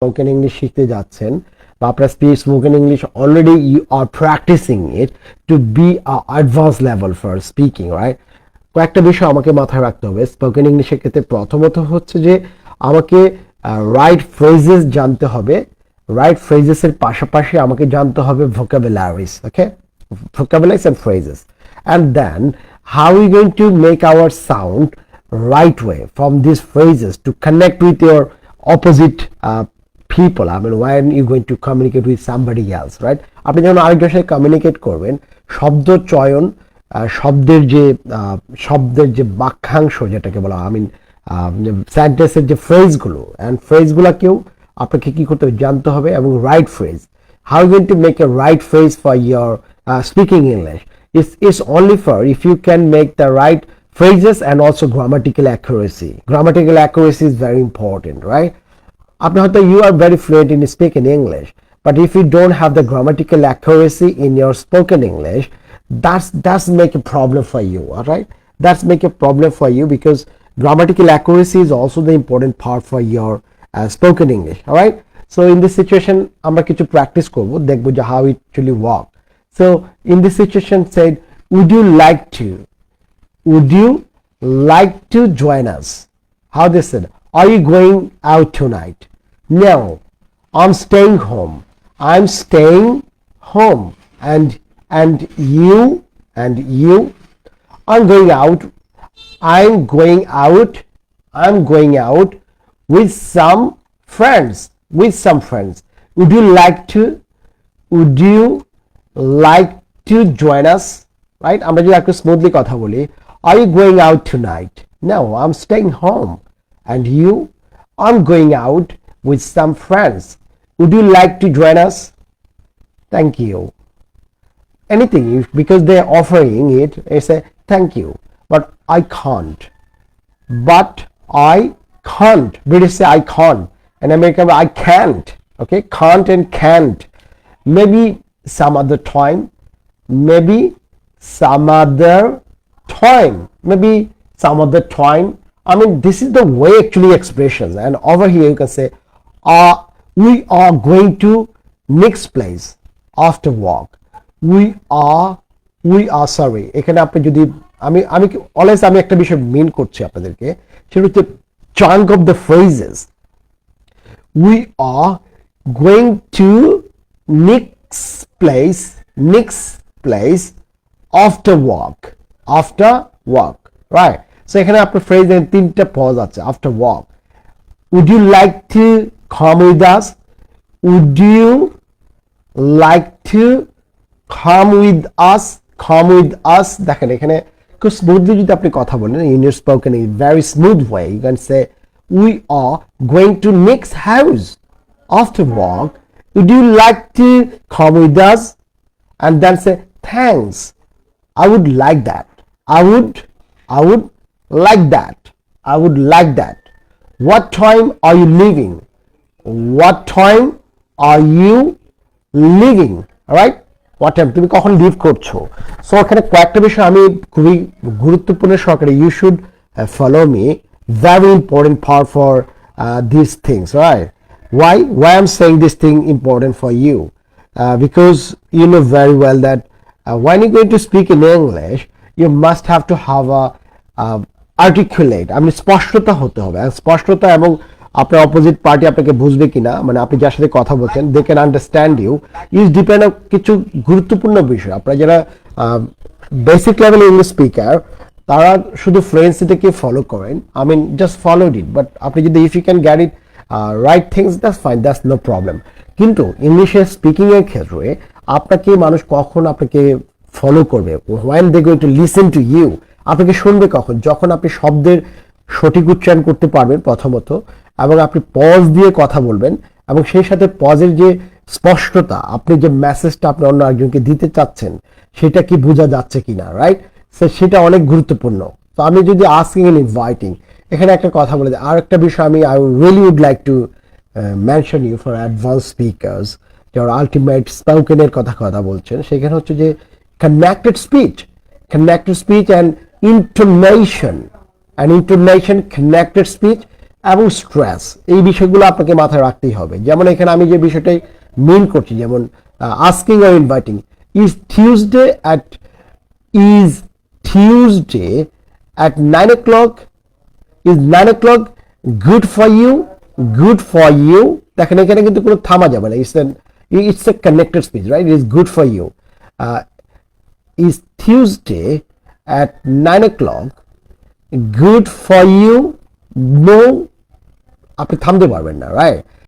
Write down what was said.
Spoken English শিখতে যাচ্ছেন বা আপনার spoken English already you are practising it to be advance level for speaking, right? কয়েকটা বিষয় আমাকে মাথায় রাখতে হবে স্পোকেন ইংলিশের ক্ষেত্রে। প্রথমত হচ্ছে যে আমাকে রাইট ফ্রেজেস জানতে হবে। রাইট ফ্রেজেসের পাশাপাশি আমাকে জানতে হবে vocabularies, okay, vocabularies and phrases, and then how are you going to make our sound right way from these phrases to connect with your opposite people. I mean, when you going to communicate with somebody else, right? আপনি যখন আরেকজনের সাথে communicate করবেন, শব্দ চয়ন, শব্দের যে বাক্যাংশ যেটাকে বলা, আই মিন সেন্টেন্সের যে ফ্রেজগুলো অ্যান্ড ফ্রেজগুলোকেও আপনাকে কি করতে হবে, জানতে হবে, এবং right phrase. How going to make a right phrase for your speaking English? It's only for if you can make the right phrases and also grammatical accuracy. Grammatical accuracy is very important, right? আপনি হয়তো you are very fluent in speaking English, but if you don't have the grammatical accuracy in your spoken English, that's make a problem for you, all right? That's make a problem for you because grammatical accuracy is also the important part for your spoken English, all right? So in this situation আমরা কিছু practice করব, দেখব যে how it actually work. So in this situation said, would you like to join us? How they said, are you going out tonight? No, I'm staying home. I'm staying home. And you I'm going out. I'm going out with some friends. Would you like to join us? Right? আমরা যদি একটু smoothly কথা বলি, are you going out tonight? No, I'm staying home. And you? I'm going out with some friends. Would you like to join us? Thank you. Anything, because they're offering it, they say thank you, but I can't. British say I can't, and American I can't. Okay, can't and can't. Maybe some other time, maybe some other time. I mean, this is the way actually expressions, and over here you can say we are going to next place after work. we are sorry, এখানে আপনি যদি আমি always আমি একটা বিষয় মিন করছি আপনাদেরকে, সেটা হচ্ছে chunk of the phrases. We are going to next place after work, right? So এখানে আপনার ফ্রেজে তিনটা পজ আছে, after work. Would you like to come with us? Would you like to come with us? দেখেন এখানে খুব smoothly যদি আপনি কথা বলেন, in your spoken in very smooth way, you can say we are going to next house after work. Would you like to come with us? And then say thanks, I would like that. I would like that. What time are you leaving? All right? What time তুমি কখন leave করছো? So এখানে কয়েকটা বিষয় আমি খুবই গুরুত্বপূর্ণ সহকারে, you should follow me, very important part for these things, right? Why I'm saying this thing important for you? Because you know very well that when you're going to speak in English, you must have to have a articulate, I mean স্পষ্টতা হতে হবে। স্পষ্টতা এবং আপনার opposite party আপনাকে বুঝবে কিনা, মানে আপনি যার সাথে কথা বলছেন, they can understand you, is depend on কিছু গুরুত্বপূর্ণ বিষয়। আপনারা যারা বেসিক লেভেল ইংলিশ স্পিকার, তারা শুধু ফ্লুয়েন্সিটাকে ফলো করেন, I mean just followed it, but আপনি যদি if you can get it right things, that's fine, that's no problem. কিন্তু ইংলিশের স্পিকিং এর ক্ষেত্রে আপনাকে মানুষ কখন আপনাকে ফলো করবে, when they going to listen to you, আপনাকে শুনবে কখন? যখন আপনি শব্দের সঠিক উচ্চারণ করতে পারবেন প্রথমত, এবং আপনি পজ দিয়ে কথা বলবেন, এবং সেই সাথে পজের যে স্পষ্টতা, আপনি যে মেসেজটা আপনি অন্য একজনকে দিতে চাচ্ছেন সেটা কি বোঝা যাচ্ছে কিনা, রাইট? সেটা অনেক গুরুত্বপূর্ণ। তো আমি যদি আস্কিং এন্ড ইনভাইটিং, এখানে একটা কথা বলে দিই, আর একটা বিষয় আমি I really would like to mention you for advance speakers, যারা আলটিমেট স্পোকেনের কথা বলছেন, সেখানে হচ্ছে যে connected speech and intonation, connected speech এবং স্ট্রেস, এই বিষয়গুলো আপনাকে মাথায় রাখতেই হবে। যেমন এখানে আমি যে বিষয়টাই মিন করছি, যেমন asking or inviting, is Tuesday at 9 o'clock, is 9 o'clock good for you, দেখেন এখানে কিন্তু কোনো থামা যাবে না, it's a connected speech, right? It is good for you. Is Tuesday at 9 o'clock good for you? No, আপনি থামতে পারবেন না, রাইট?